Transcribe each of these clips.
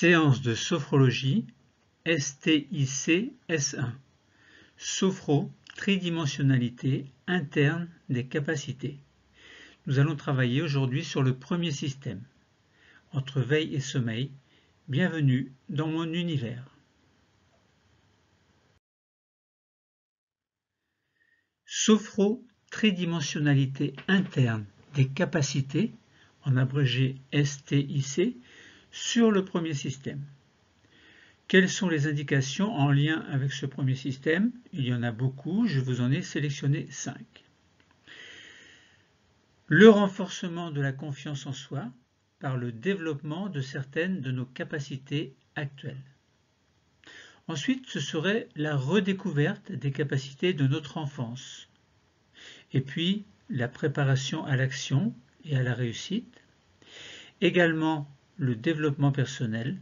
Séance de sophrologie STIC S1. Sophro, tridimensionnalité interne des capacités. Nous allons travailler aujourd'hui sur le premier système. Entre veille et sommeil, bienvenue dans mon univers. Sophro, tridimensionnalité interne des capacités, en abrégé STIC, sur le premier système. Quelles sont les indications en lien avec ce premier système? Il y en a beaucoup, je vous en ai sélectionné 5. Le renforcement de la confiance en soi par le développement de certaines de nos capacités actuelles. Ensuite, ce serait la redécouverte des capacités de notre enfance. Et puis, la préparation à l'action et à la réussite. Également, le développement personnel.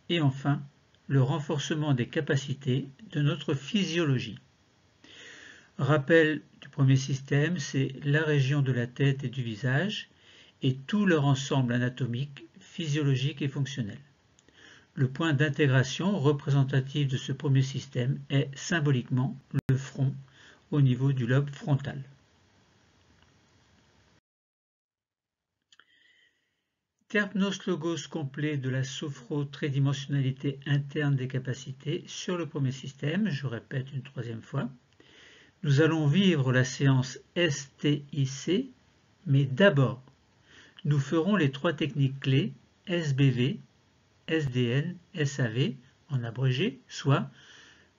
Et enfin, le renforcement des capacités de notre physiologie. Rappel du premier système, c'est la région de la tête et du visage et tout leur ensemble anatomique, physiologique et fonctionnel. Le point d'intégration représentatif de ce premier système est symboliquement le front au niveau du lobe frontal. Terpnos logos complet de la sophro-tridimensionnalité interne des capacités sur le premier système, je répète une troisième fois. Nous allons vivre la séance STIC, mais d'abord, nous ferons les 3 techniques clés SBV, SDN, SAV en abrégé, soit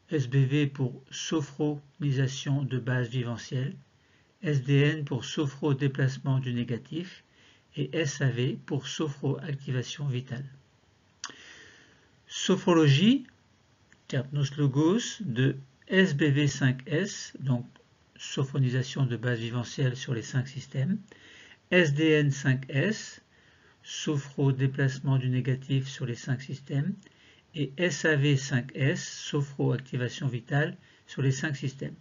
SBV pour sophronisation de base viventielle, SDN pour sophro-déplacement du négatif et SAV pour sophro-activation vitale. Sophrologie, Terpnos logos de SBV5S, donc sophronisation de base viventielle sur les 5 systèmes, SDN5S, sophro-déplacement du négatif sur les 5 systèmes, et SAV5S, sophro-activation vitale sur les 5 systèmes.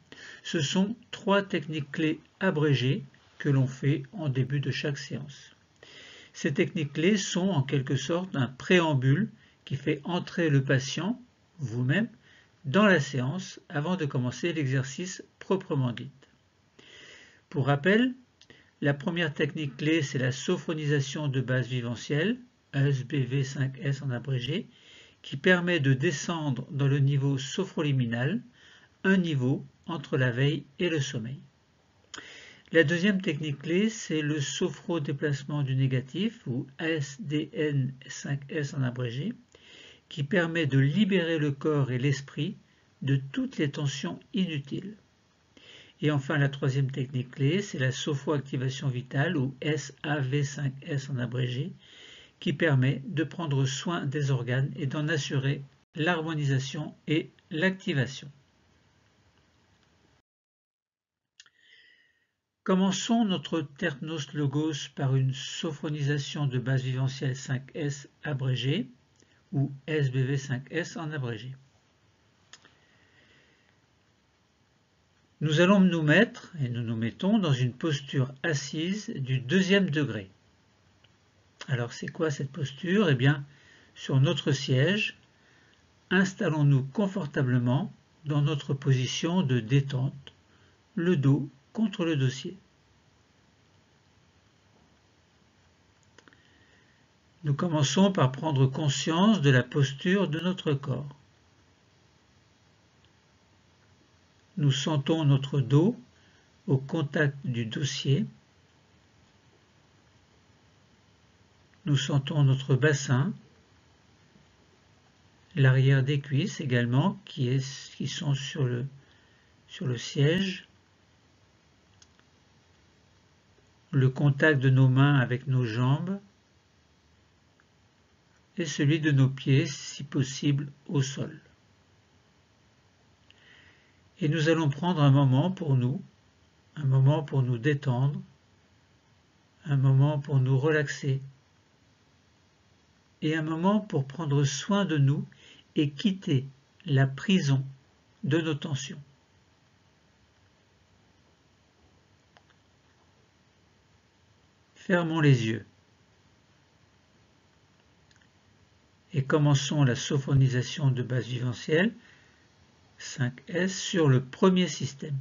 Ce sont 3 techniques clés abrégées que l'on fait en début de chaque séance. Ces techniques clés sont en quelque sorte un préambule qui fait entrer le patient, vous-même, dans la séance avant de commencer l'exercice proprement dit. Pour rappel, la première technique clé, c'est la sophronisation de base viventielle, SBV5S en abrégé, qui permet de descendre dans le niveau sophroliminal, un niveau entre la veille et le sommeil. La deuxième technique clé, c'est le sophro-déplacement du négatif, ou SDN5S en abrégé, qui permet de libérer le corps et l'esprit de toutes les tensions inutiles. Et enfin, la troisième technique clé, c'est la sophro-activation vitale, ou SAV5S en abrégé, qui permet de prendre soin des organes et d'en assurer l'harmonisation et l'activation. Commençons notre Terpnos logos par une sophronisation de base viventielle 5S abrégée, ou SBV5S en abrégé. Nous allons nous mettre, et nous nous mettons, dans une posture assise du 2e degré. Alors c'est quoi cette posture? Eh bien, sur notre siège, installons-nous confortablement dans notre position de détente, le dos contre le dossier. Nous commençons par prendre conscience de la posture de notre corps. Nous sentons notre dos au contact du dossier. Nous sentons notre bassin, l'arrière des cuisses également qui sont sur le siège, le contact de nos mains avec nos jambes et celui de nos pieds, si possible, au sol. Et nous allons prendre un moment pour nous détendre, un moment pour nous relaxer, et un moment pour prendre soin de nous et quitter la prison de nos tensions. Fermons les yeux. Et commençons la sophronisation de base viventielle 5S sur le premier système.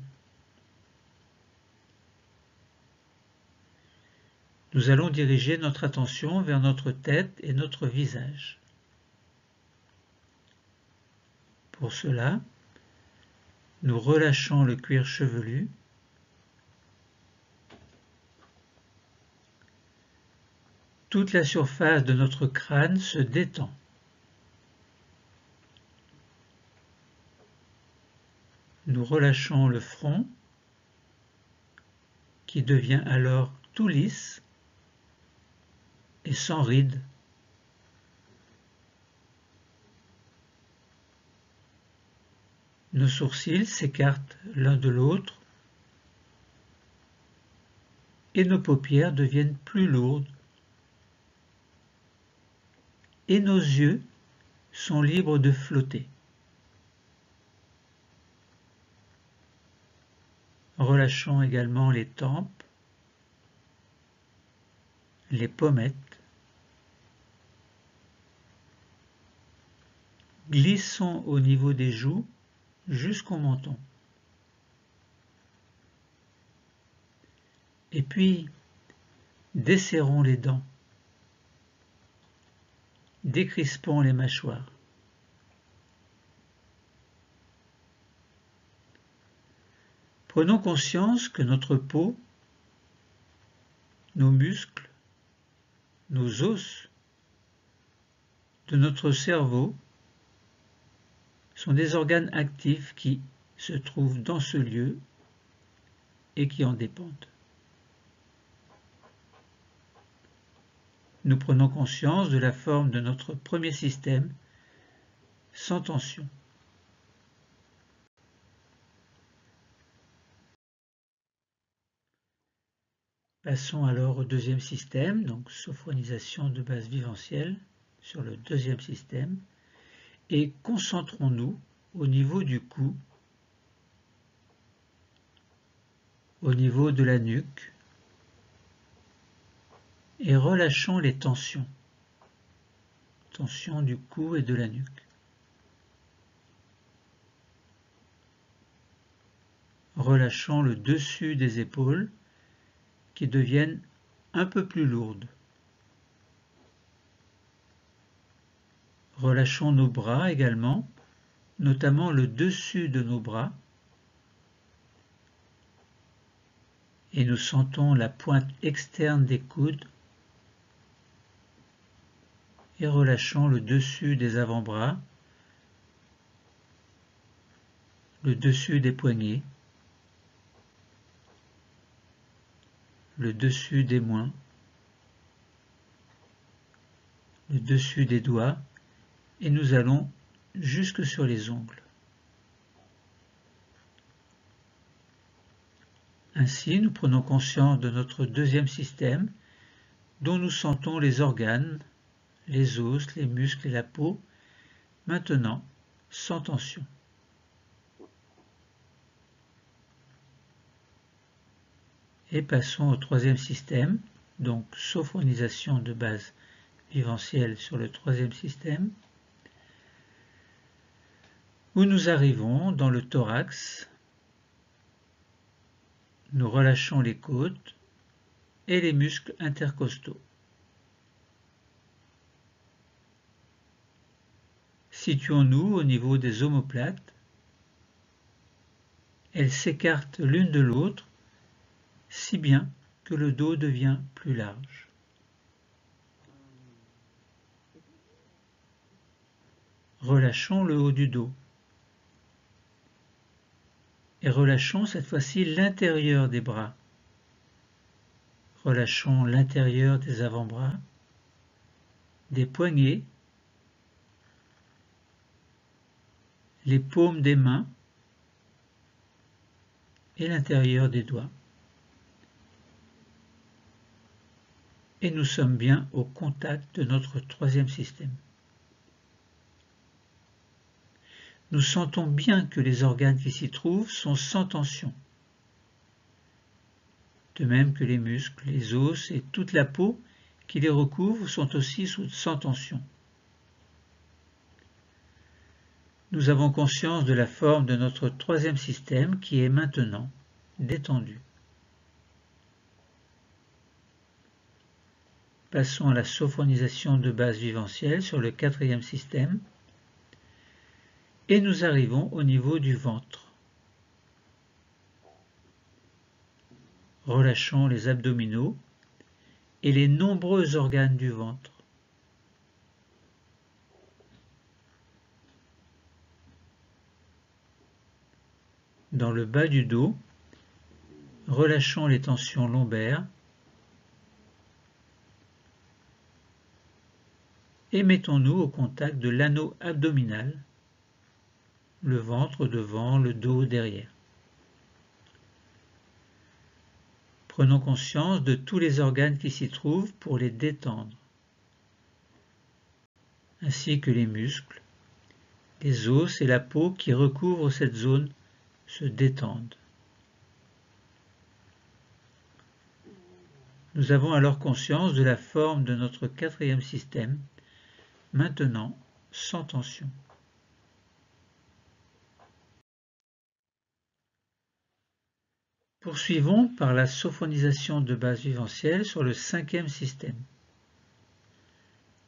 Nous allons diriger notre attention vers notre tête et notre visage. Pour cela, nous relâchons le cuir chevelu, toute la surface de notre crâne se détend. Nous relâchons le front, qui devient alors tout lisse et sans rides. Nos sourcils s'écartent l'un de l'autre et nos paupières deviennent plus lourdes. Et nos yeux sont libres de flotter. Relâchons également les tempes, les pommettes. Glissons au niveau des joues jusqu'au menton. Et puis, desserrons les dents. Décrispons les mâchoires. Prenons conscience que notre peau, nos muscles, nos os, de notre cerveau sont des organes actifs qui se trouvent dans ce lieu et qui en dépendent. Nous prenons conscience de la forme de notre premier système sans tension. Passons alors au deuxième système, donc sophronisation de base viventielle sur le deuxième système, et concentrons-nous au niveau du cou, au niveau de la nuque, et relâchons les tensions du cou et de la nuque. Relâchons le dessus des épaules qui deviennent un peu plus lourdes. Relâchons nos bras également, notamment le dessus de nos bras, et nous sentons la pointe externe des coudes, et relâchons le dessus des avant-bras, le dessus des poignets, le dessus des mains, le dessus des doigts, et nous allons jusque sur les ongles. Ainsi, nous prenons conscience de notre deuxième système, dont nous sentons les organes, les os, les muscles et la peau, maintenant sans tension. Et passons au troisième système, donc sophronisation de base viventielle sur le troisième système, où nous arrivons dans le thorax. Nous relâchons les côtes et les muscles intercostaux. Situons-nous au niveau des omoplates. Elles s'écartent l'une de l'autre, si bien que le dos devient plus large. Relâchons le haut du dos. Et relâchons cette fois-ci l'intérieur des bras. Relâchons l'intérieur des avant-bras, des poignets, les paumes des mains et l'intérieur des doigts. Et nous sommes bien au contact de notre troisième système. Nous sentons bien que les organes qui s'y trouvent sont sans tension, de même que les muscles, les os et toute la peau qui les recouvrent sont aussi sans tension. Nous avons conscience de la forme de notre troisième système qui est maintenant détendu. Passons à la sophronisation de base vivencielle sur le quatrième système et nous arrivons au niveau du ventre. Relâchons les abdominaux et les nombreux organes du ventre. Dans le bas du dos, relâchons les tensions lombaires et mettons-nous au contact de l'anneau abdominal, le ventre devant, le dos derrière. Prenons conscience de tous les organes qui s'y trouvent pour les détendre, ainsi que les muscles, les os et la peau qui recouvrent cette zone se détendent. Nous avons alors conscience de la forme de notre quatrième système, maintenant sans tension. Poursuivons par la sophonisation de base vivencielle sur le cinquième système.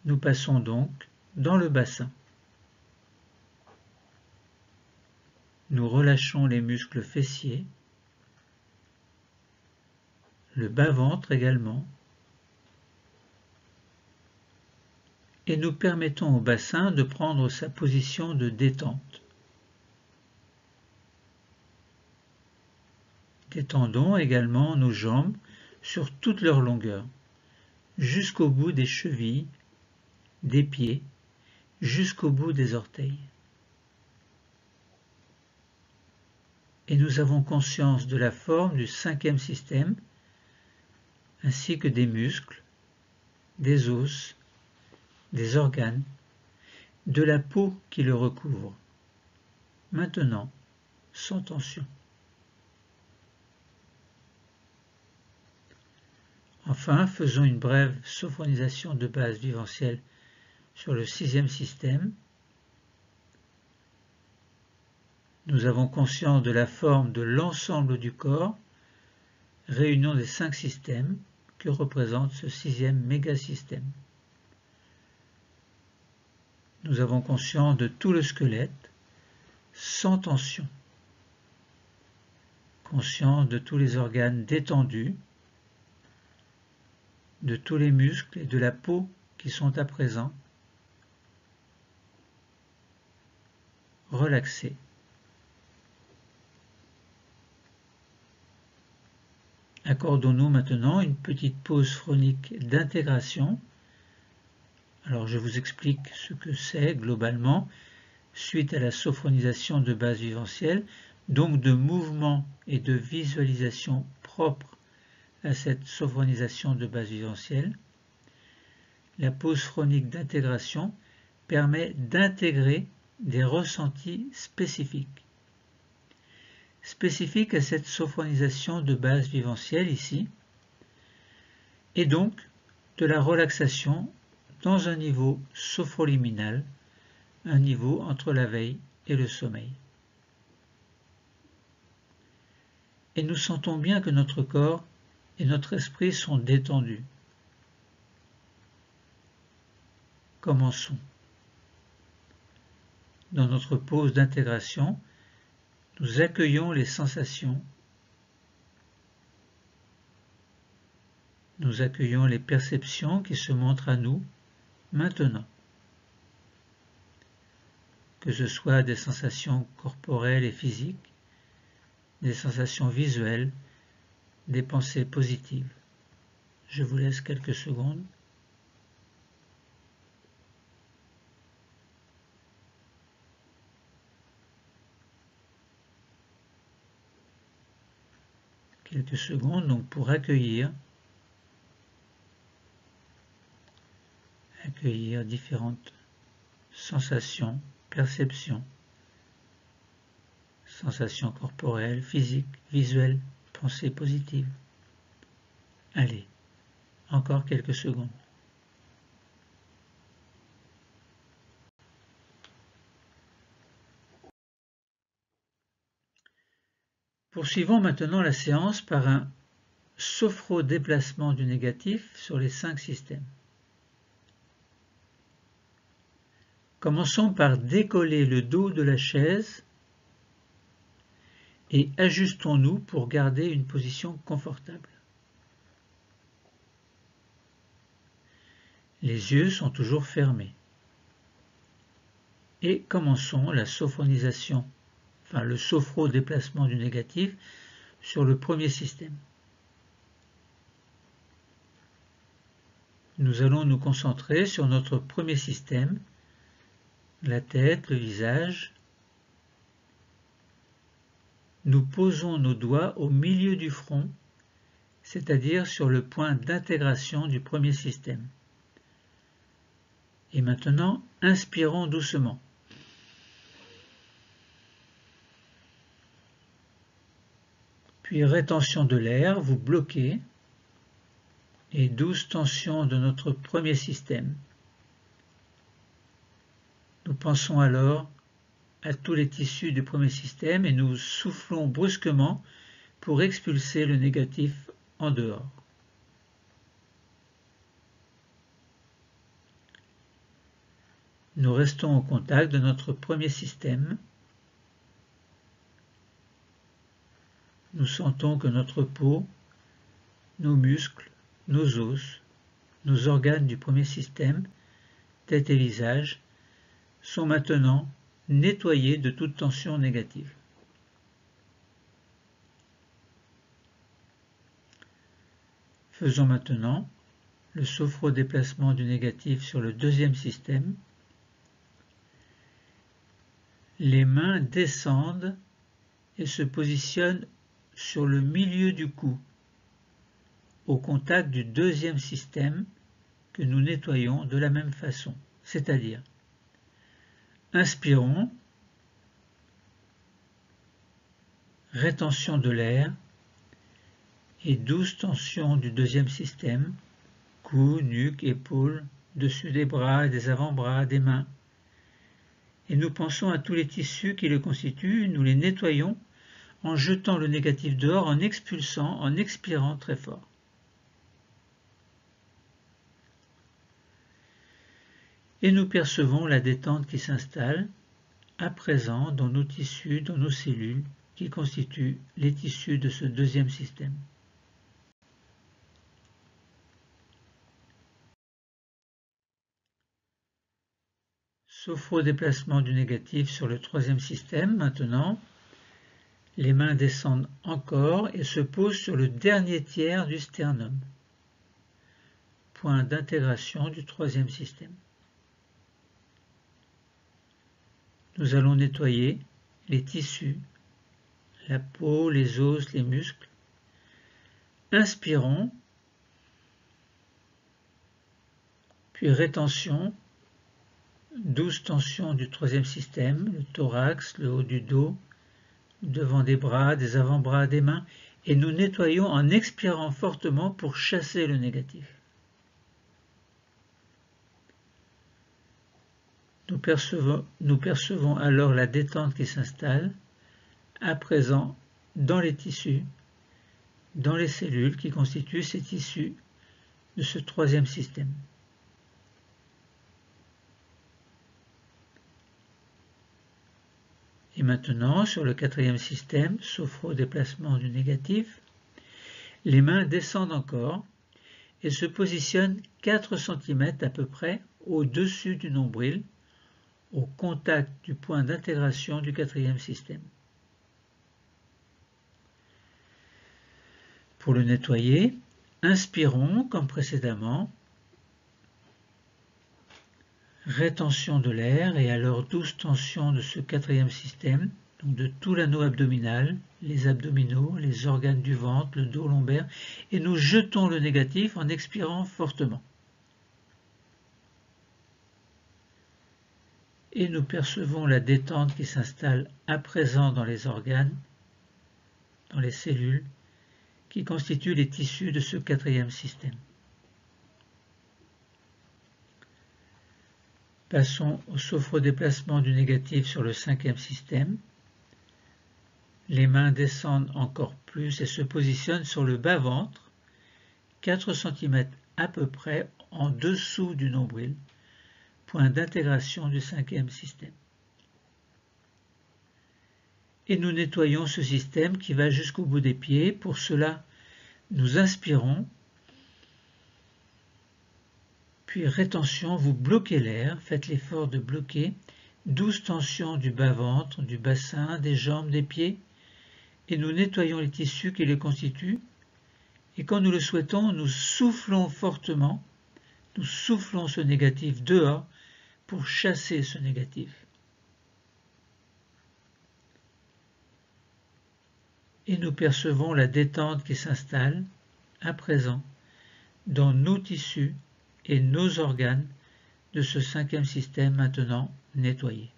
Nous passons donc dans le bassin. Nous relâchons les muscles fessiers, le bas-ventre également, et nous permettons au bassin de prendre sa position de détente. Détendons également nos jambes sur toute leur longueur, jusqu'au bout des chevilles, des pieds, jusqu'au bout des orteils. Et nous avons conscience de la forme du cinquième système, ainsi que des muscles, des os, des organes, de la peau qui le recouvre. Maintenant, sans tension. Enfin, faisons une brève sophronisation de base vivencielle sur le sixième système. Nous avons conscience de la forme de l'ensemble du corps, réunion des 5 systèmes que représente ce sixième mégasystème. Nous avons conscience de tout le squelette, sans tension. Conscience de tous les organes détendus, de tous les muscles et de la peau qui sont à présent relaxés. Accordons-nous maintenant une petite pause phronique d'intégration. Alors je vous explique ce que c'est globalement suite à la sophronisation de base vivencielle, donc de mouvement et de visualisation propres à cette sophronisation de base vivencielle. La pause phronique d'intégration permet d'intégrer des ressentis spécifiques à cette sophronisation de base vivencielle ici, et donc de la relaxation dans un niveau sophroliminal, un niveau entre la veille et le sommeil. Et nous sentons bien que notre corps et notre esprit sont détendus. Commençons. Dans notre pause d'intégration, nous accueillons les sensations, nous accueillons les perceptions qui se montrent à nous maintenant. Que ce soit des sensations corporelles et physiques, des sensations visuelles, des pensées positives. Je vous laisse quelques secondes. Quelques secondes donc pour accueillir différentes sensations, perceptions, sensations corporelles, physiques, visuelles, pensées positives. Allez, encore quelques secondes. Poursuivons maintenant la séance par un sophrodéplacement du négatif sur les 5 systèmes. Commençons par décoller le dos de la chaise et ajustons-nous pour garder une position confortable. Les yeux sont toujours fermés. Et commençons la sophronisation, le sophrodéplacement du négatif sur le premier système. Nous allons nous concentrer sur notre premier système, la tête, le visage. Nous posons nos doigts au milieu du front, c'est-à-dire sur le point d'intégration du premier système. Et maintenant, inspirons doucement. Puis rétention de l'air, vous bloquez, et douce tension de notre premier système. Nous pensons alors à tous les tissus du premier système et nous soufflons brusquement pour expulser le négatif en dehors. Nous restons au contact de notre premier système. Nous sentons que notre peau, nos muscles, nos os, nos organes du premier système, tête et visage, sont maintenant nettoyés de toute tension négative. Faisons maintenant le sophrodéplacement du négatif sur le deuxième système. Les mains descendent et se positionnent sur le milieu du cou, au contact du deuxième système que nous nettoyons de la même façon, c'est-à-dire inspirons, rétention de l'air et douce tension du deuxième système, cou, nuque, épaules, dessus des bras, des avant-bras, des mains. Et nous pensons à tous les tissus qui le constituent, nous les nettoyons en jetant le négatif dehors, en expulsant, en expirant très fort. Et nous percevons la détente qui s'installe à présent dans nos tissus, dans nos cellules, qui constituent les tissus de ce deuxième système. Sophrodéplacement du négatif sur le troisième système maintenant. Les mains descendent encore et se posent sur le dernier tiers du sternum, point d'intégration du troisième système. Nous allons nettoyer les tissus, la peau, les os, les muscles. Inspirons, puis rétention, douce tension du troisième système, le thorax, le haut du dos, devant des bras, des avant-bras, des mains, et nous nettoyons en expirant fortement pour chasser le négatif. Nous percevons alors la détente qui s'installe, à présent dans les tissus, dans les cellules qui constituent ces tissus de ce troisième système. Et maintenant, sur le quatrième système, sophrodéplacement du négatif, les mains descendent encore et se positionnent 4 cm à peu près au-dessus du nombril, au contact du point d'intégration du quatrième système. Pour le nettoyer, inspirons comme précédemment, rétention de l'air et alors douce tension de ce quatrième système, donc de tout l'anneau abdominal, les abdominaux, les organes du ventre, le dos lombaire, et nous jetons le négatif en expirant fortement. Et nous percevons la détente qui s'installe à présent dans les organes, dans les cellules, qui constituent les tissus de ce quatrième système. Passons au sophrodéplacement du négatif sur le cinquième système. Les mains descendent encore plus et se positionnent sur le bas-ventre, 4 cm à peu près en dessous du nombril, point d'intégration du 5e système. Et nous nettoyons ce système qui va jusqu'au bout des pieds. Pour cela, nous inspirons, puis rétention, vous bloquez l'air, faites l'effort de bloquer, 12 tensions du bas-ventre, du bassin, des jambes, des pieds, et nous nettoyons les tissus qui les constituent. Et quand nous le souhaitons, nous soufflons fortement, nous soufflons ce négatif dehors pour chasser ce négatif. Et nous percevons la détente qui s'installe à présent dans nos tissus et nos organes de ce 5e système maintenant nettoyé.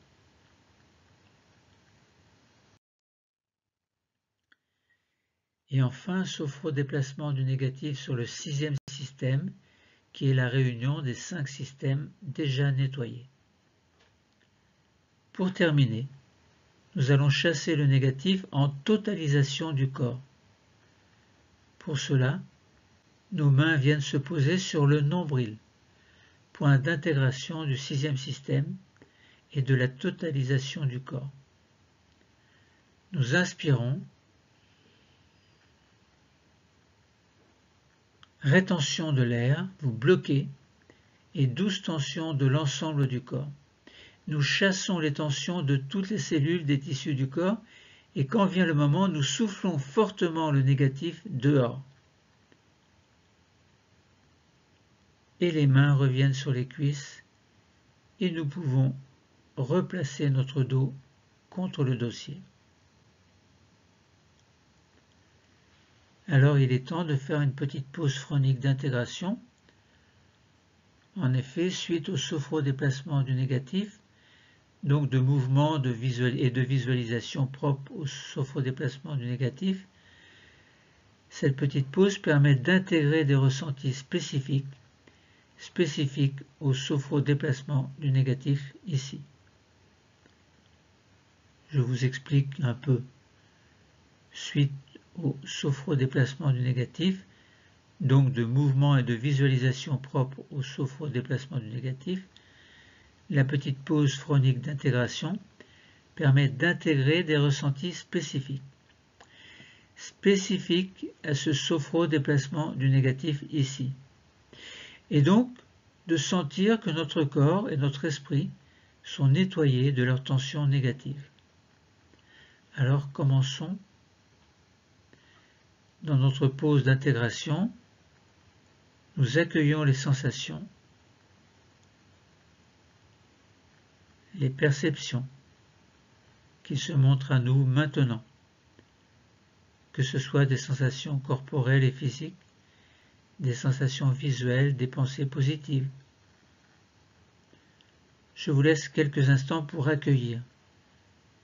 Et enfin, sophrodéplacement du négatif sur le 6e système, qui est la réunion des 5 systèmes déjà nettoyés. Pour terminer, nous allons chasser le négatif en totalisation du corps. Pour cela, nos mains viennent se poser sur le nombril, point d'intégration du 6e système et de la totalisation du corps. Nous inspirons, rétention de l'air, vous bloquez, et 12 tensions de l'ensemble du corps. Nous chassons les tensions de toutes les cellules des tissus du corps, et quand vient le moment, nous soufflons fortement le négatif dehors. Et les mains reviennent sur les cuisses, et nous pouvons replacer notre dos contre le dossier. Alors il est temps de faire une petite pause phronique d'intégration. En effet, suite au sophrodéplacement du négatif, donc de mouvement et de visualisation propre au sophrodéplacement du négatif, cette petite pause permet d'intégrer des ressentis spécifiques au sophrodéplacement du négatif ici. Je vous explique un peu. Suite au sophrodéplacement du négatif, donc de mouvement et de visualisation propre au sophrodéplacement du négatif, la petite pause phronique d'intégration permet d'intégrer des ressentis spécifiques à ce sophrodéplacement du négatif ici, et donc de sentir que notre corps et notre esprit sont nettoyés de leurs tensions négatives. Alors commençons. Dans notre pause d'intégration, nous accueillons les sensations, les perceptions qui se montrent à nous maintenant, que ce soit des sensations corporelles et physiques, des sensations visuelles, des pensées positives. Je vous laisse quelques instants pour accueillir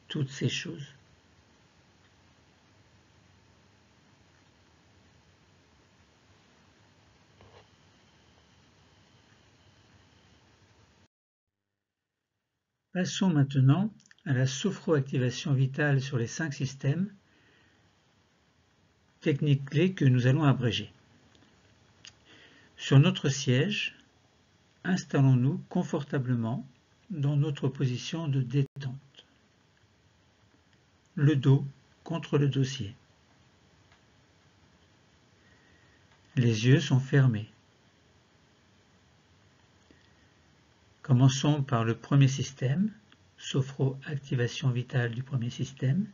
toutes ces choses. Passons maintenant à la sophroactivation vitale sur les 5 systèmes, technique clé que nous allons abréger. Sur notre siège, installons-nous confortablement dans notre position de détente. Le dos contre le dossier. Les yeux sont fermés. Commençons par le premier système, sophroactivation vitale du premier système,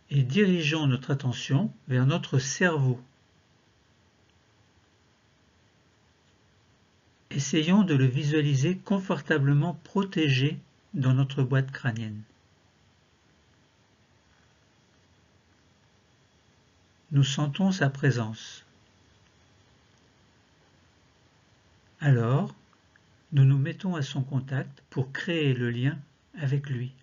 et dirigeons notre attention vers notre cerveau. Essayons de le visualiser confortablement protégé dans notre boîte crânienne. Nous sentons sa présence. Alors, nous nous mettons à son contact pour créer le lien avec lui.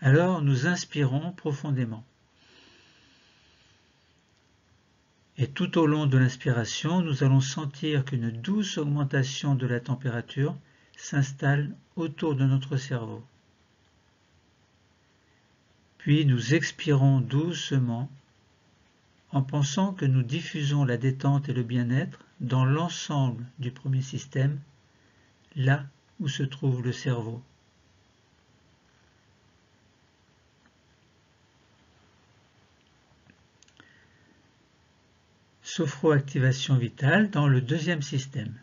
Alors, nous inspirons profondément. Et tout au long de l'inspiration, nous allons sentir qu'une douce augmentation de la température s'installe autour de notre cerveau. Puis nous expirons doucement en pensant que nous diffusons la détente et le bien-être dans l'ensemble du premier système, là où se trouve le cerveau. Sophroactivation vitale dans le deuxième système.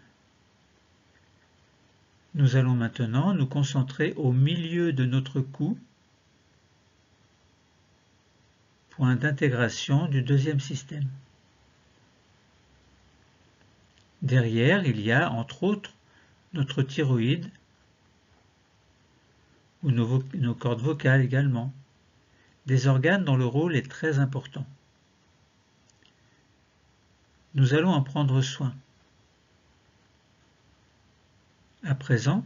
Nous allons maintenant nous concentrer au milieu de notre cou, point d'intégration du deuxième système. Derrière, il y a, entre autres, notre thyroïde, ou nos cordes vocales également, des organes dont le rôle est très important. Nous allons en prendre soin. À présent,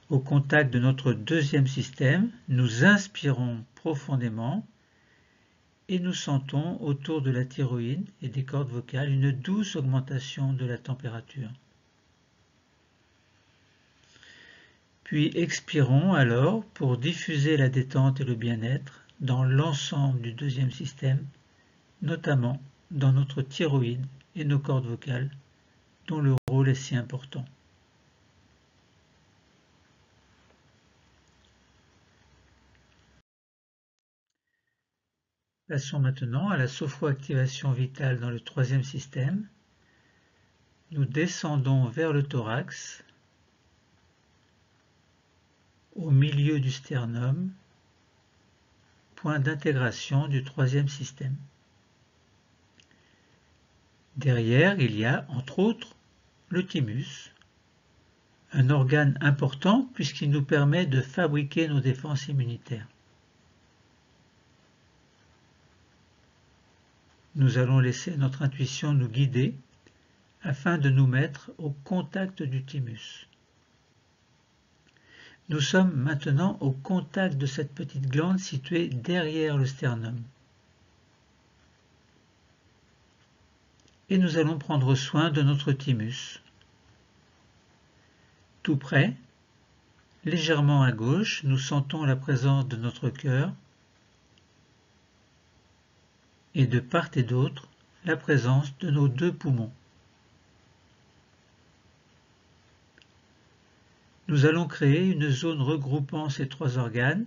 au contact de notre deuxième système, nous inspirons profondément et nous sentons autour de la thyroïde et des cordes vocales une douce augmentation de la température. Puis expirons alors pour diffuser la détente et le bien-être dans l'ensemble du deuxième système, notamment dans notre thyroïde et nos cordes vocales, dont le rôle est si important. Passons maintenant à la sophroactivation vitale dans le troisième système. Nous descendons vers le thorax, au milieu du sternum, point d'intégration du troisième système. Derrière, il y a, entre autres, le thymus, un organe important puisqu'il nous permet de fabriquer nos défenses immunitaires. Nous allons laisser notre intuition nous guider afin de nous mettre au contact du thymus. Nous sommes maintenant au contact de cette petite glande située derrière le sternum. Et nous allons prendre soin de notre thymus. Tout près, légèrement à gauche, nous sentons la présence de notre cœur et de part et d'autre, la présence de nos deux poumons. Nous allons créer une zone regroupant ces trois organes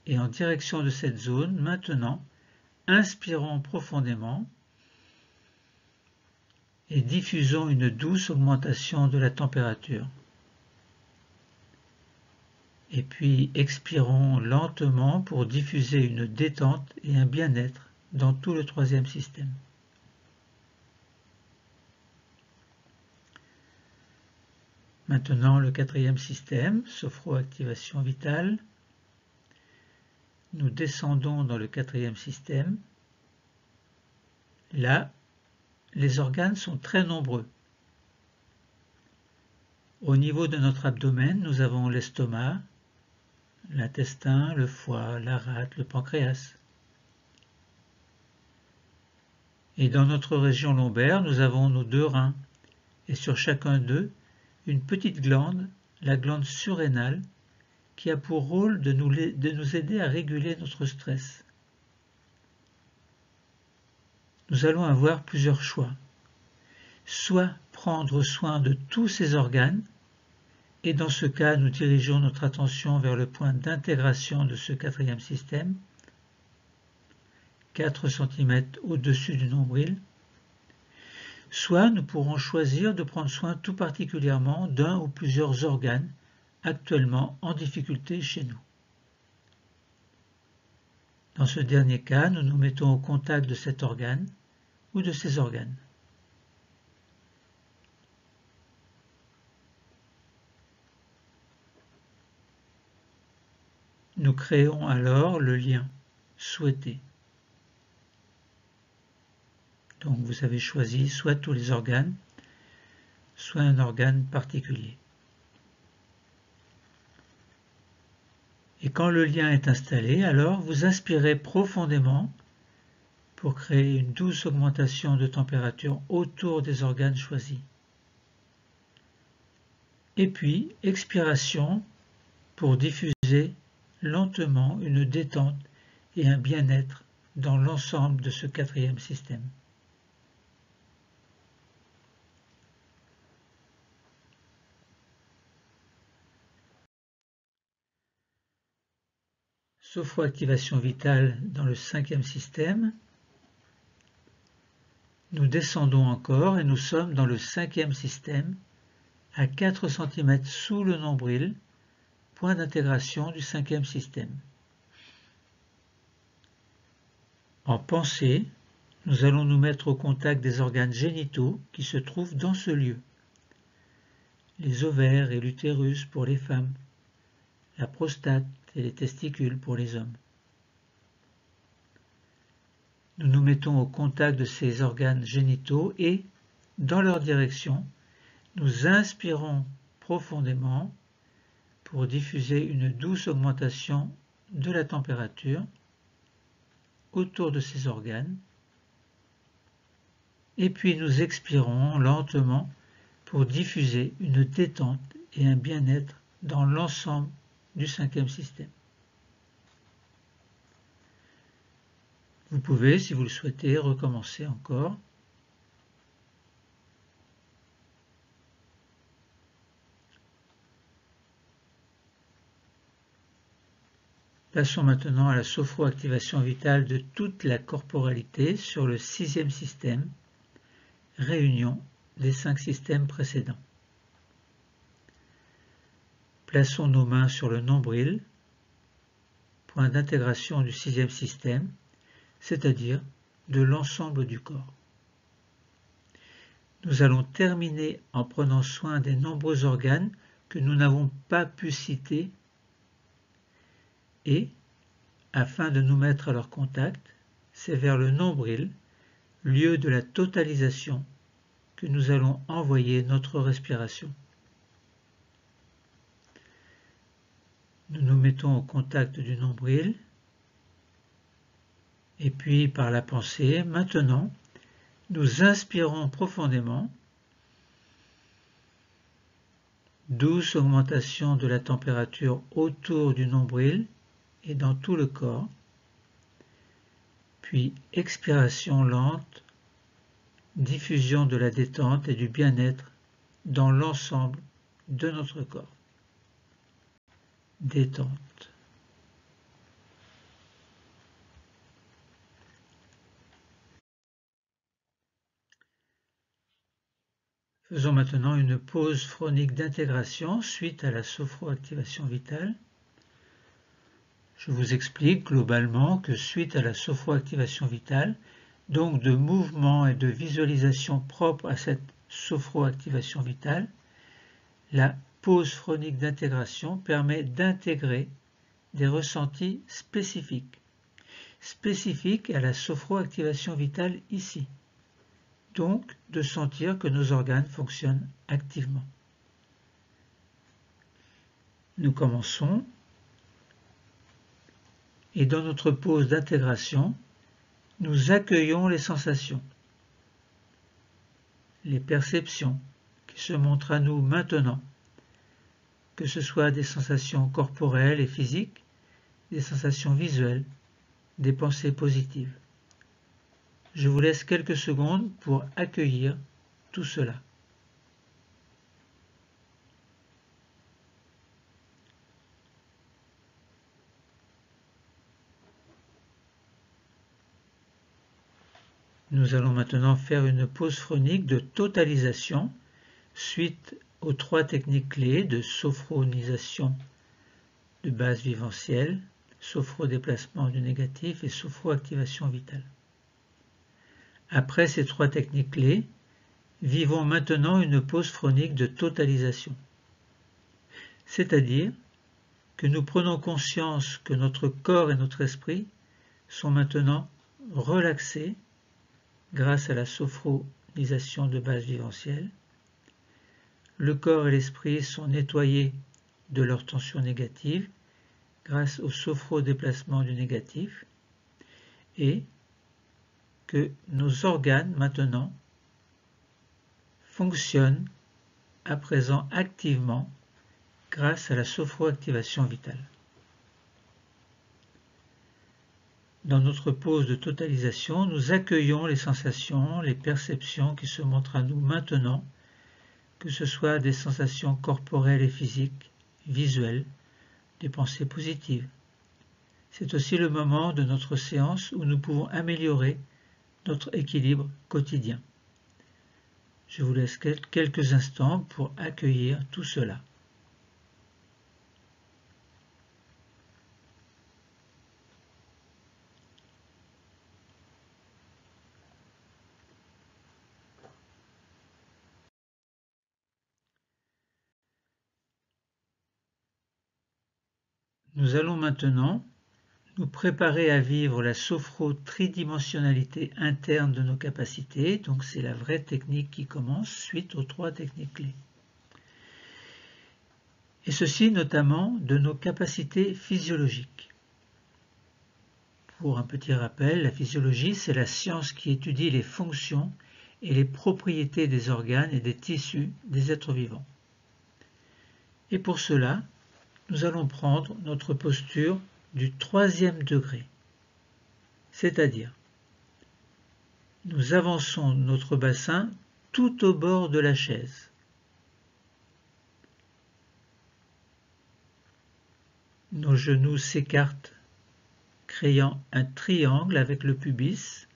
et en direction de cette zone, maintenant, inspirons profondément et diffusons une douce augmentation de la température. Et puis expirons lentement pour diffuser une détente et un bien-être dans tout le troisième système. Maintenant le quatrième système, sophroactivation vitale. Nous descendons dans le quatrième système. Là, les organes sont très nombreux. Au niveau de notre abdomen, nous avons l'estomac, l'intestin, le foie, la rate, le pancréas. Et dans notre région lombaire, nous avons nos deux reins, et sur chacun d'eux, une petite glande, la glande surrénale, qui a pour rôle de nous aider à réguler notre stress. Nous allons avoir plusieurs choix. Soit prendre soin de tous ces organes, et dans ce cas, nous dirigeons notre attention vers le point d'intégration de ce quatrième système, 4 cm au-dessus du nombril. Soit nous pourrons choisir de prendre soin tout particulièrement d'un ou plusieurs organes actuellement en difficulté chez nous. Dans ce dernier cas, nous nous mettons au contact de cet organe ou de ces organes. Nous créons alors le lien souhaité. Donc vous avez choisi soit tous les organes, soit un organe particulier. Et quand le lien est installé, alors vous inspirez profondément pour créer une douce augmentation de température autour des organes choisis. Et puis expiration pour diffuser lentement une détente et un bien-être dans l'ensemble de ce quatrième système. Sophroactivation vitale dans le cinquième système. Nous descendons encore et nous sommes dans le cinquième système, à 4 cm sous le nombril, point d'intégration du cinquième système. En pensée, nous allons nous mettre au contact des organes génitaux qui se trouvent dans ce lieu. Les ovaires et l'utérus pour les femmes, la prostate et les testicules pour les hommes. Nous nous mettons au contact de ces organes génitaux et, dans leur direction, nous inspirons profondément pour diffuser une douce augmentation de la température autour de ces organes. Et puis nous expirons lentement pour diffuser une détente et un bien-être dans l'ensemble du cinquième système. Vous pouvez, si vous le souhaitez, recommencer encore. Passons maintenant à la sophroactivation vitale de toute la corporalité sur le sixième système, réunion des 5 systèmes précédents. Plaçons nos mains sur le nombril, point d'intégration du sixième système, c'est-à-dire de l'ensemble du corps. Nous allons terminer en prenant soin des nombreux organes que nous n'avons pas pu citer et, afin de nous mettre à leur contact, c'est vers le nombril, lieu de la totalisation, que nous allons envoyer notre respiration. Nous nous mettons au contact du nombril et puis par la pensée, maintenant, nous inspirons profondément, douce augmentation de la température autour du nombril et dans tout le corps, puis expiration lente, diffusion de la détente et du bien-être dans l'ensemble de notre corps. Détente. Faisons maintenant une pause phronique d'intégration suite à la sophroactivation vitale. Je vous explique globalement que suite à la sophroactivation vitale, donc de mouvements et de visualisation propres à cette sophroactivation vitale, la pause phronique d'intégration permet d'intégrer des ressentis spécifiques à la sophroactivation vitale ici. Donc de sentir que nos organes fonctionnent activement. Nous commençons et dans notre pause d'intégration, nous accueillons les sensations, les perceptions qui se montrent à nous maintenant, que ce soit des sensations corporelles et physiques, des sensations visuelles, des pensées positives. Je vous laisse quelques secondes pour accueillir tout cela. Nous allons maintenant faire une pause phronique de totalisation suite aux 3 techniques clés de sophronisation de base vivencielle, sophrodéplacement du négatif et sophroactivation vitale. Après ces 3 techniques clés, vivons maintenant une pause phronique de totalisation. C'est-à-dire que nous prenons conscience que notre corps et notre esprit sont maintenant relaxés grâce à la sophronisation de base vivencielle. Le corps et l'esprit sont nettoyés de leur tension négative grâce au sophrodéplacement du négatif et que nos organes maintenant fonctionnent à présent activement grâce à la sophroactivation vitale. Dans notre pause de totalisation, nous accueillons les sensations, les perceptions qui se montrent à nous maintenant, que ce soit des sensations corporelles et physiques, visuelles, des pensées positives. C'est aussi le moment de notre séance où nous pouvons améliorer notre équilibre quotidien. Je vous laisse quelques instants pour accueillir tout cela. Nous allons maintenant nous préparer à vivre la sophro-tridimensionnalité interne de nos capacités. Donc c'est la vraie technique qui commence suite aux 3 techniques clés. Et ceci notamment de nos capacités physiologiques. Pour un petit rappel, la physiologie, c'est la science qui étudie les fonctions et les propriétés des organes et des tissus des êtres vivants. Et pour cela, nous allons prendre notre posture du 3e degré, c'est-à-dire nous avançons notre bassin tout au bord de la chaise. Nos genoux s'écartent, créant un triangle avec le pubis.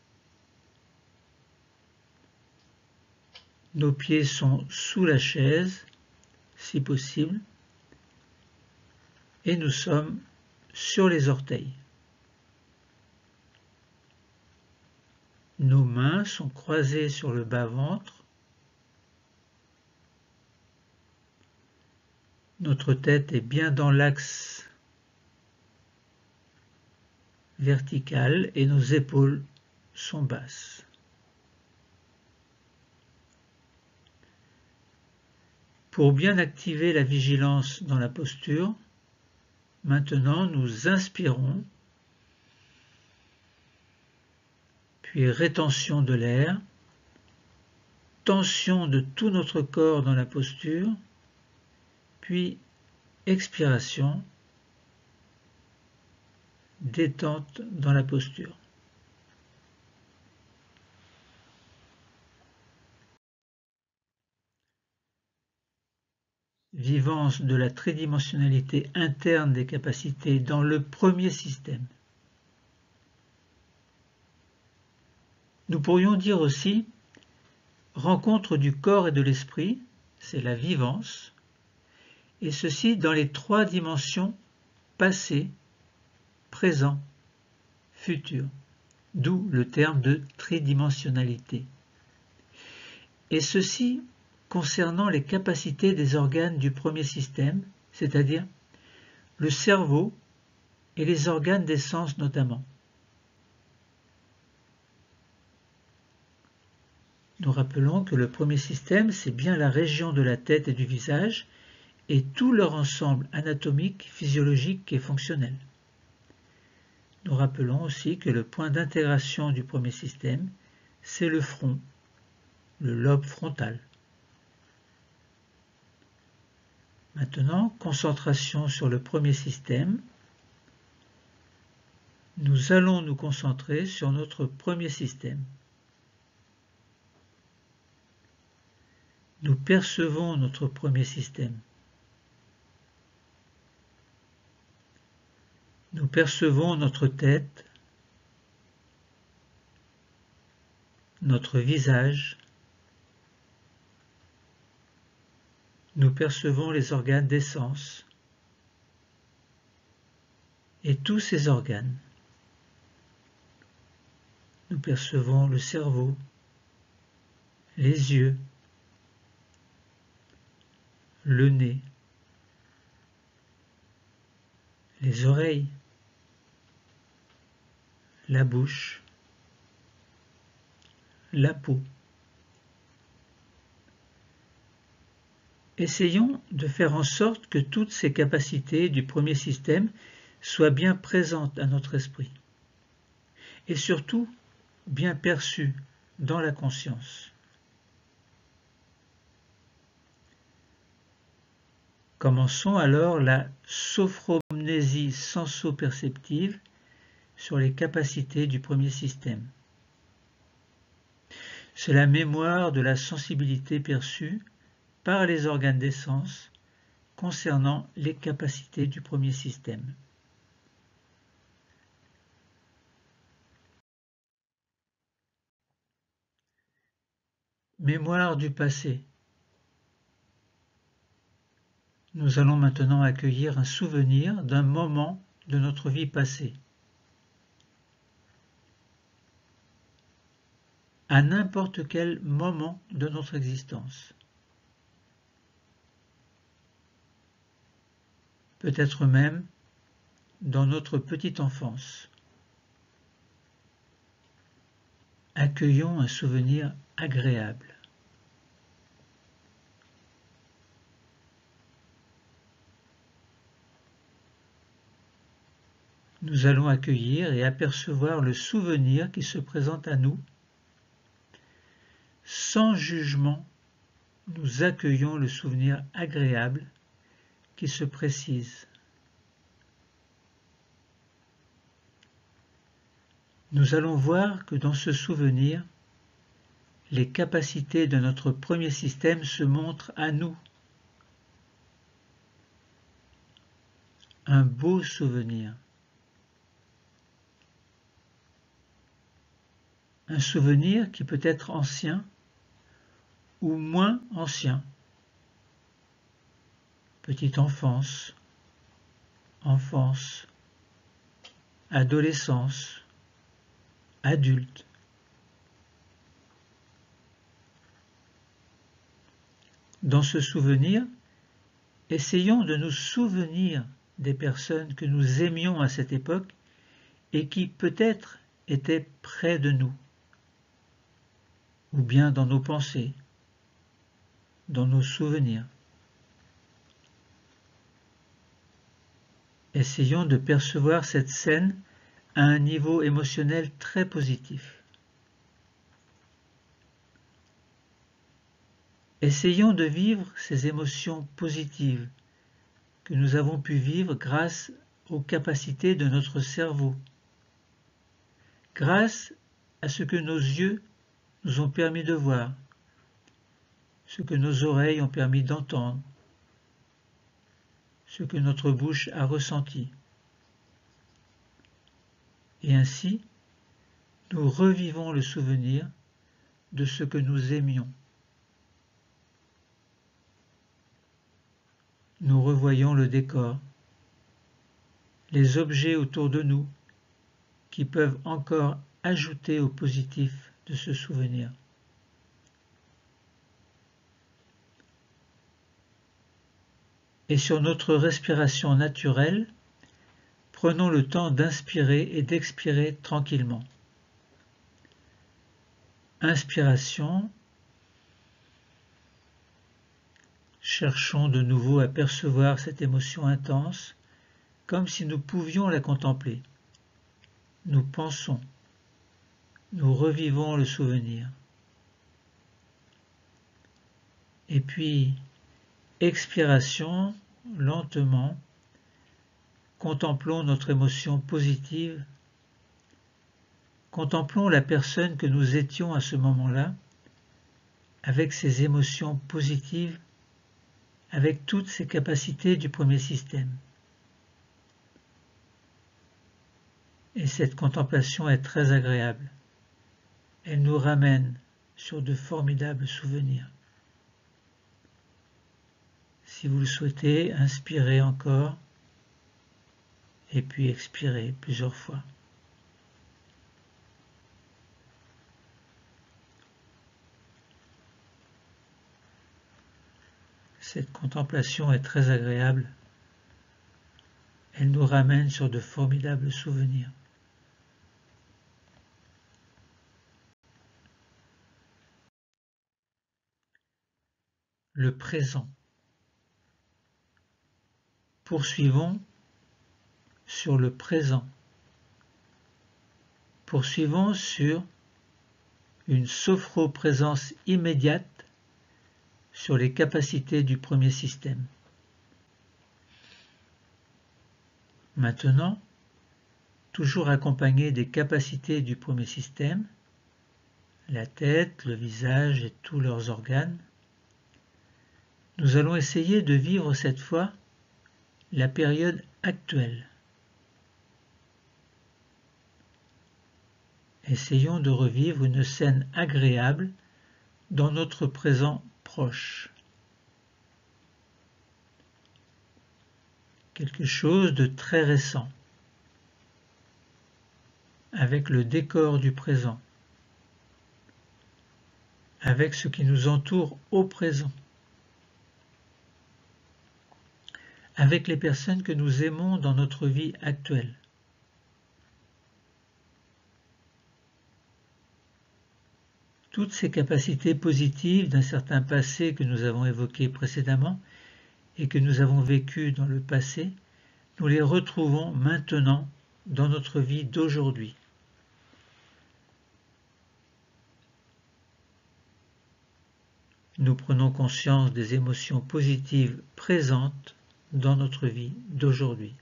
Nos pieds sont sous la chaise, si possible, et nous sommes sur les orteils. Nos mains sont croisées sur le bas-ventre. Notre tête est bien dans l'axe vertical et nos épaules sont basses. Pour bien activer la vigilance dans la posture, maintenant nous inspirons, puis rétention de l'air, tension de tout notre corps dans la posture, puis expiration, détente dans la posture. Vivance de la tridimensionnalité interne des capacités dans le premier système. Nous pourrions dire aussi rencontre du corps et de l'esprit, c'est la vivance, et ceci dans les 3 dimensions passé, présent, futur, d'où le terme de tridimensionnalité. Et ceci concernant les capacités des organes du premier système, c'est-à-dire le cerveau et les organes des sens notamment. Nous rappelons que le premier système, c'est bien la région de la tête et du visage et tout leur ensemble anatomique, physiologique et fonctionnel. Nous rappelons aussi que le point d'intégration du premier système, c'est le front, le lobe frontal. Maintenant, concentration sur le premier système. Nous allons nous concentrer sur notre premier système. Nous percevons notre premier système. Nous percevons notre tête, notre visage. Nous percevons les organes des sens et tous ces organes. Nous percevons le cerveau, les yeux, le nez, les oreilles, la bouche, la peau. Essayons de faire en sorte que toutes ces capacités du premier système soient bien présentes à notre esprit et surtout bien perçues dans la conscience. Commençons alors la sophromnésie senso-perceptive sur les capacités du premier système. C'est la mémoire de la sensibilité perçue par les organes des sens concernant les capacités du premier système. Mémoire du passé. Nous allons maintenant accueillir un souvenir d'un moment de notre vie passée. À n'importe quel moment de notre existence. Peut-être même dans notre petite enfance. Accueillons un souvenir agréable. Nous allons accueillir et apercevoir le souvenir qui se présente à nous. Sans jugement, nous accueillons le souvenir agréable qui se précise. Nous allons voir que dans ce souvenir, les capacités de notre premier système se montrent à nous. Un beau souvenir. Un souvenir qui peut être ancien ou moins ancien. Petite enfance, enfance, adolescence, adulte. Dans ce souvenir, essayons de nous souvenir des personnes que nous aimions à cette époque et qui peut-être étaient près de nous, ou bien dans nos pensées, dans nos souvenirs. Essayons de percevoir cette scène à un niveau émotionnel très positif. Essayons de vivre ces émotions positives que nous avons pu vivre grâce aux capacités de notre cerveau, grâce à ce que nos yeux nous ont permis de voir, ce que nos oreilles ont permis d'entendre, ce que notre bouche a ressenti. Et ainsi, nous revivons le souvenir de ce que nous aimions. Nous revoyons le décor, les objets autour de nous qui peuvent encore ajouter au positif de ce souvenir. Et sur notre respiration naturelle, prenons le temps d'inspirer et d'expirer tranquillement. Inspiration. Cherchons de nouveau à percevoir cette émotion intense, comme si nous pouvions la contempler. Nous pensons, nous revivons le souvenir. Et puis, expiration, lentement, contemplons notre émotion positive, contemplons la personne que nous étions à ce moment-là, avec ses émotions positives, avec toutes ses capacités du premier système. Et cette contemplation est très agréable. Elle nous ramène sur de formidables souvenirs. Si vous le souhaitez, inspirez encore et puis expirez plusieurs fois. Cette contemplation est très agréable. Elle nous ramène sur de formidables souvenirs. Le présent. Poursuivons sur le présent. Poursuivons sur une sophroprésence immédiate sur les capacités du premier système. Maintenant, toujours accompagné des capacités du premier système, la tête, le visage et tous leurs organes, nous allons essayer de vivre cette fois la période actuelle. Essayons de revivre une scène agréable dans notre présent proche. Quelque chose de très récent, avec le décor du présent, avec ce qui nous entoure au présent, avec les personnes que nous aimons dans notre vie actuelle. Toutes ces capacités positives d'un certain passé que nous avons évoqué précédemment et que nous avons vécu dans le passé, nous les retrouvons maintenant dans notre vie d'aujourd'hui. Nous prenons conscience des émotions positives présentes dans notre vie d'aujourd'hui.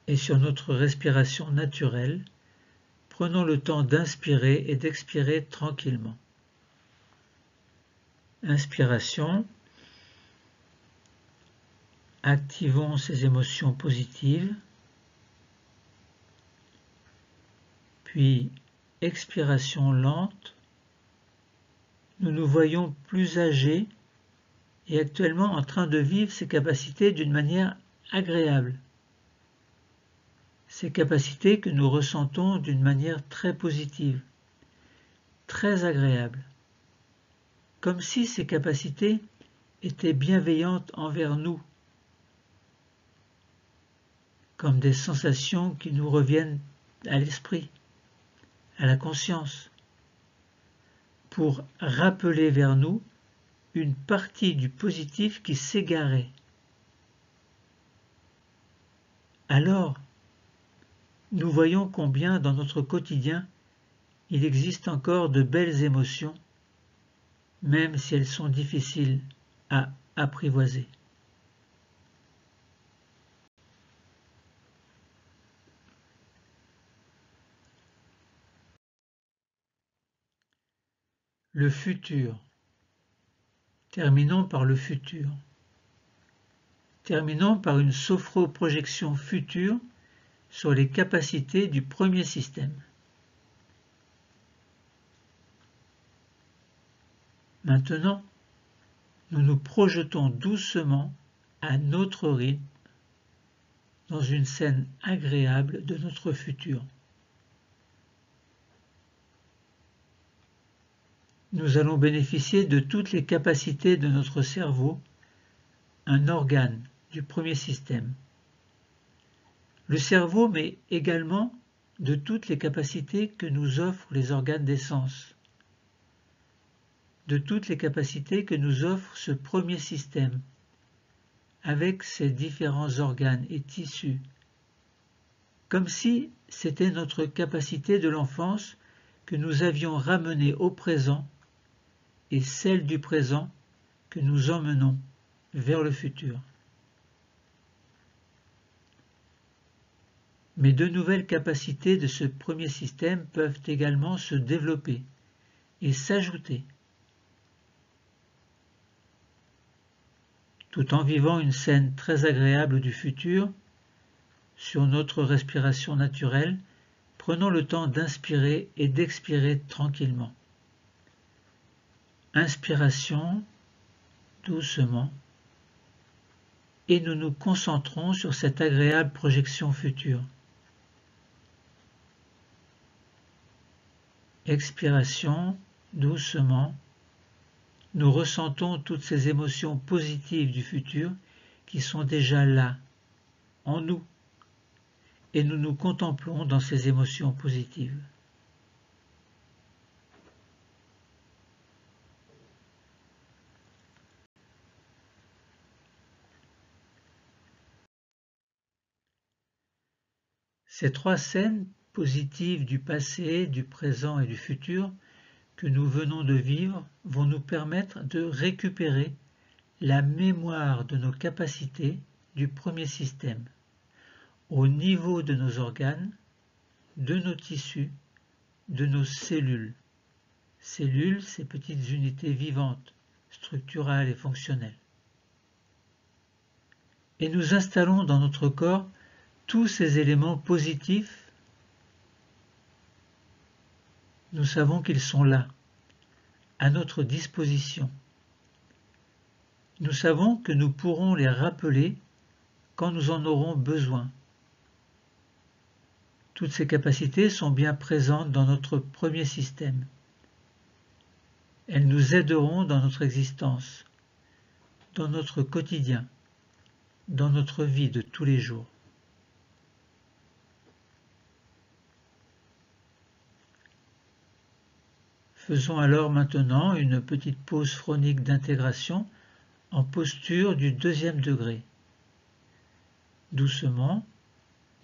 Et sur notre respiration naturelle, prenons le temps d'inspirer et d'expirer tranquillement. Inspiration. Activons ces émotions positives. Puis, expiration lente. Nous nous voyons plus âgés et actuellement en train de vivre ces capacités d'une manière agréable. Ces capacités que nous ressentons d'une manière très positive, très agréable. Comme si ces capacités étaient bienveillantes envers nous, comme des sensations qui nous reviennent à l'esprit, à la conscience, pour rappeler vers nous une partie du positif qui s'égarait. Alors, nous voyons combien dans notre quotidien il existe encore de belles émotions, même si elles sont difficiles à apprivoiser. Le futur. Terminons par le futur. Terminons par une sophroprojection future sur les capacités du premier système. Maintenant, nous nous projetons doucement à notre rythme dans une scène agréable de notre futur. Nous allons bénéficier de toutes les capacités de notre cerveau, un organe du premier système. Le cerveau, mais également de toutes les capacités que nous offrent les organes des sens, de toutes les capacités que nous offre ce premier système, avec ses différents organes et tissus, comme si c'était notre capacité de l'enfance que nous avions ramenée au présent et celle du présent que nous emmenons vers le futur. Mais de nouvelles capacités de ce premier système peuvent également se développer et s'ajouter, tout en vivant une scène très agréable du futur. Sur notre respiration naturelle, prenons le temps d'inspirer et d'expirer tranquillement. Inspiration, doucement, et nous nous concentrons sur cette agréable projection future. Expiration, doucement, nous ressentons toutes ces émotions positives du futur qui sont déjà là, en nous, et nous nous contemplons dans ces émotions positives. Ces trois scènes positives du passé, du présent et du futur que nous venons de vivre vont nous permettre de récupérer la mémoire de nos capacités du premier système, au niveau de nos organes, de nos tissus, de nos cellules. Cellules, ces petites unités vivantes, structurales et fonctionnelles. Et nous installons dans notre corps tous ces éléments positifs. Nous savons qu'ils sont là, à notre disposition. Nous savons que nous pourrons les rappeler quand nous en aurons besoin. Toutes ces capacités sont bien présentes dans notre premier système. Elles nous aideront dans notre existence, dans notre quotidien, dans notre vie de tous les jours. Faisons alors maintenant une petite pause phronique d'intégration en posture du deuxième degré. Doucement,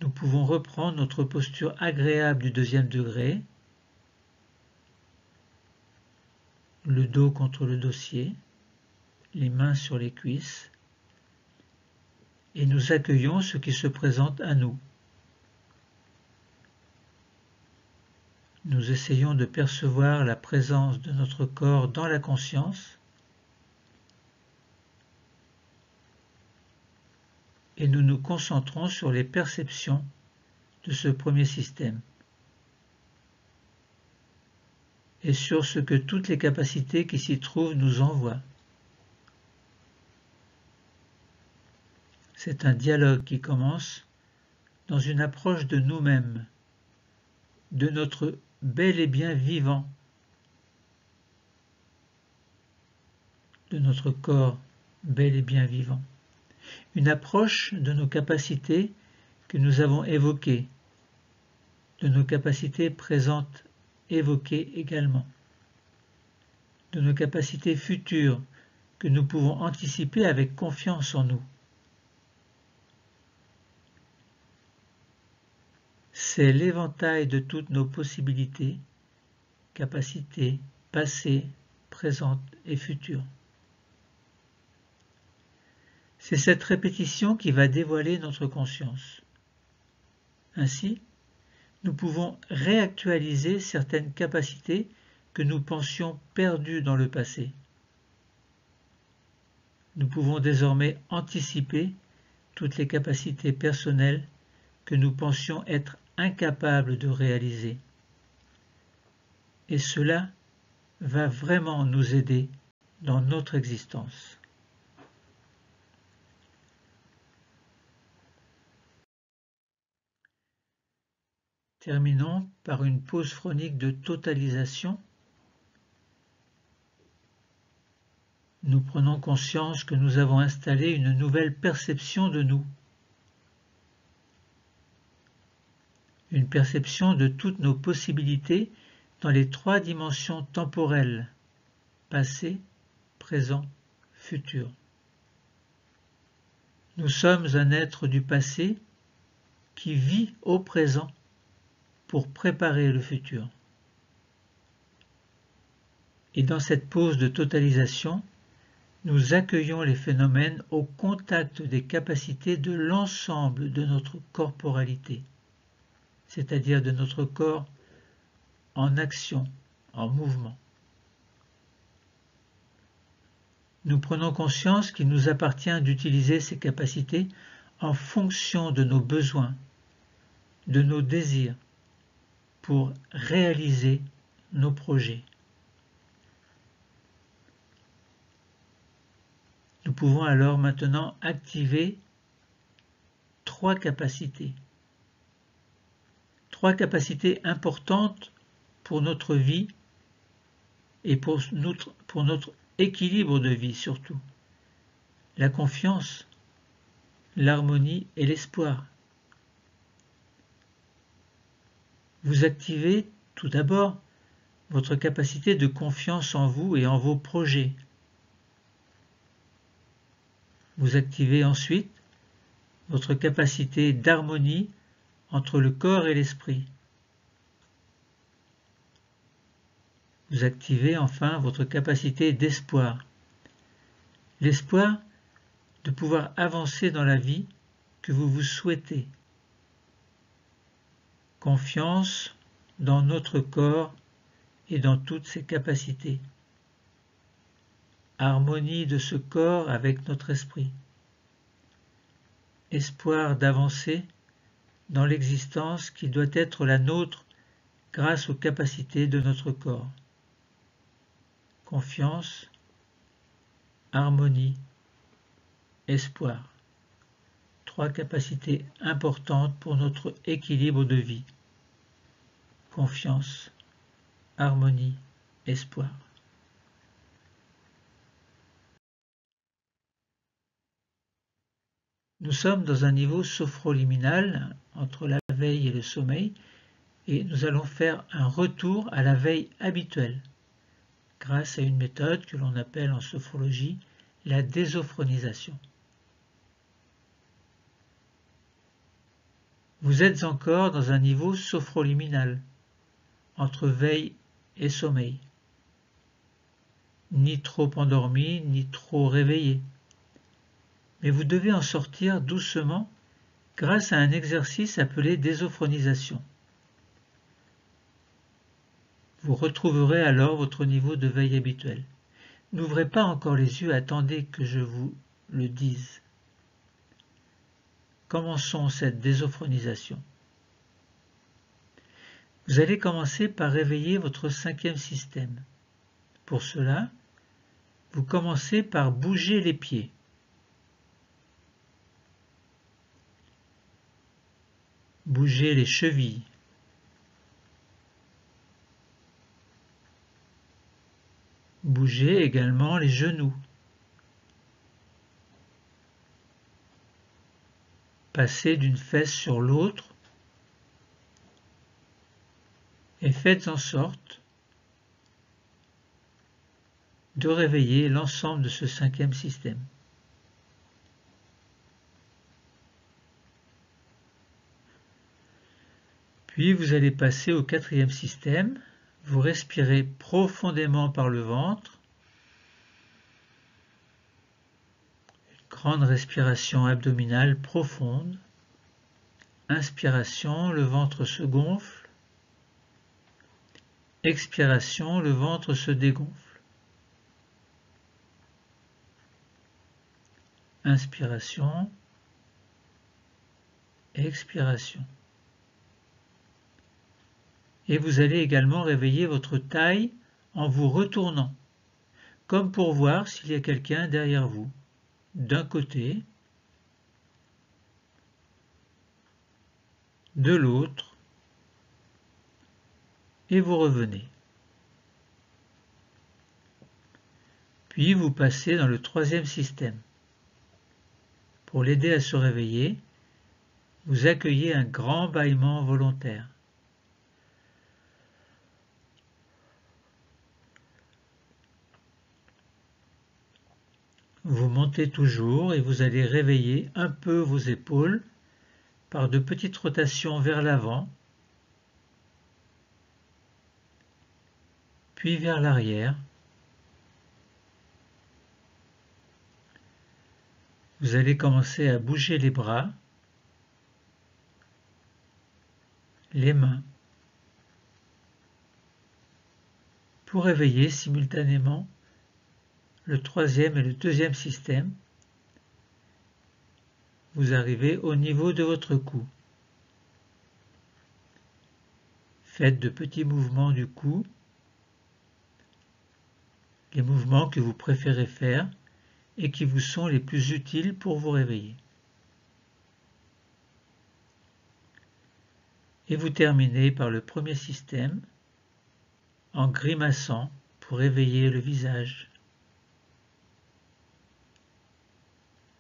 nous pouvons reprendre notre posture agréable du deuxième degré, le dos contre le dossier, les mains sur les cuisses, et nous accueillons ce qui se présente à nous. Nous essayons de percevoir la présence de notre corps dans la conscience et nous nous concentrons sur les perceptions de ce premier système et sur ce que toutes les capacités qui s'y trouvent nous envoient. C'est un dialogue qui commence dans une approche de nous-mêmes, de notre bel et bien vivant, de notre corps bel et bien vivant. Une approche de nos capacités que nous avons évoquées, de nos capacités présentes évoquées également, de nos capacités futures que nous pouvons anticiper avec confiance en nous. C'est l'éventail de toutes nos possibilités, capacités passées, présentes et futures. C'est cette répétition qui va dévoiler notre conscience. Ainsi, nous pouvons réactualiser certaines capacités que nous pensions perdues dans le passé. Nous pouvons désormais anticiper toutes les capacités personnelles que nous pensions être incapables de réaliser. Et cela va vraiment nous aider dans notre existence. Terminons par une pause phronique de totalisation. Nous prenons conscience que nous avons installé une nouvelle perception de nous. Une perception de toutes nos possibilités dans les 3 dimensions temporelles, passé, présent, futur. Nous sommes un être du passé qui vit au présent pour préparer le futur. Et dans cette pause de totalisation, nous accueillons les phénomènes au contact des capacités de l'ensemble de notre corporalité, c'est-à-dire de notre corps en action, en mouvement. Nous prenons conscience qu'il nous appartient d'utiliser ces capacités en fonction de nos besoins, de nos désirs, pour réaliser nos projets. Nous pouvons alors maintenant activer 3 capacités. 3 capacités importantes pour notre vie et pour notre équilibre de vie surtout. La confiance, l'harmonie et l'espoir. Vous activez tout d'abord votre capacité de confiance en vous et en vos projets. Vous activez ensuite votre capacité d'harmonie entre le corps et l'esprit. Vous activez enfin votre capacité d'espoir, l'espoir de pouvoir avancer dans la vie que vous vous souhaitez, confiance dans notre corps et dans toutes ses capacités, harmonie de ce corps avec notre esprit, espoir d'avancer dans l'existence qui doit être la nôtre grâce aux capacités de notre corps, confiance, harmonie, espoir. 3 capacités importantes pour notre équilibre de vie. Confiance, harmonie, espoir. Nous sommes dans un niveau sophroliminal entre la veille et le sommeil et nous allons faire un retour à la veille habituelle grâce à une méthode que l'on appelle en sophrologie la désophronisation. Vous êtes encore dans un niveau sophroliminal, entre veille et sommeil. Ni trop endormi, ni trop réveillé. Mais vous devez en sortir doucement grâce à un exercice appelé désophronisation. Vous retrouverez alors votre niveau de veille habituel. N'ouvrez pas encore les yeux, attendez que je vous le dise. Commençons cette désophronisation. Vous allez commencer par réveiller votre 5e système. Pour cela, vous commencez par bouger les pieds. Bougez les chevilles. Bougez également les genoux. Passez d'une fesse sur l'autre et faites en sorte de réveiller l'ensemble de ce 5e système. Puis vous allez passer au 4e système. Vous respirez profondément par le ventre. Grande respiration abdominale profonde. Inspiration, le ventre se gonfle. Expiration, le ventre se dégonfle. Inspiration. Expiration. Et vous allez également réveiller votre taille en vous retournant, comme pour voir s'il y a quelqu'un derrière vous. D'un côté, de l'autre, et vous revenez. Puis vous passez dans le 3e système. Pour l'aider à se réveiller, vous accueillez un grand bâillement volontaire. Vous montez toujours et vous allez réveiller un peu vos épaules par de petites rotations vers l'avant, puis vers l'arrière. Vous allez commencer à bouger les bras, les mains, pour réveiller simultanément le 3e et le 2e système. Vous arrivez au niveau de votre cou. Faites de petits mouvements du cou, les mouvements que vous préférez faire et qui vous sont les plus utiles pour vous réveiller. Et vous terminez par le 1er système en grimaçant pour réveiller le visage.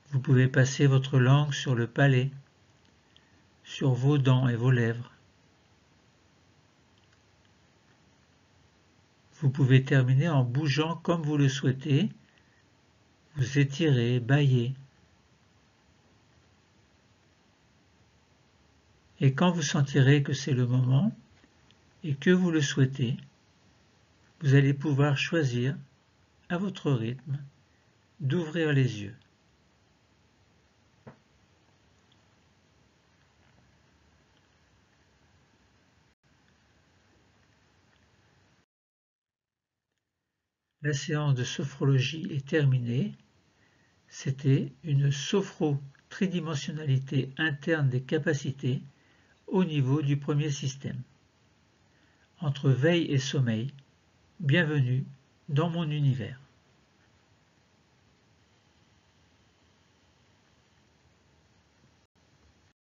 Vous pouvez passer votre langue sur le palais, sur vos dents et vos lèvres. Vous pouvez terminer en bougeant comme vous le souhaitez. Vous étirez, bâillez. Et quand vous sentirez que c'est le moment et que vous le souhaitez, vous allez pouvoir choisir à votre rythme d'ouvrir les yeux. La séance de sophrologie est terminée. C'était une sophro-tridimensionnalité interne des capacités au niveau du premier système. Entre veille et sommeil, bienvenue dans mon univers.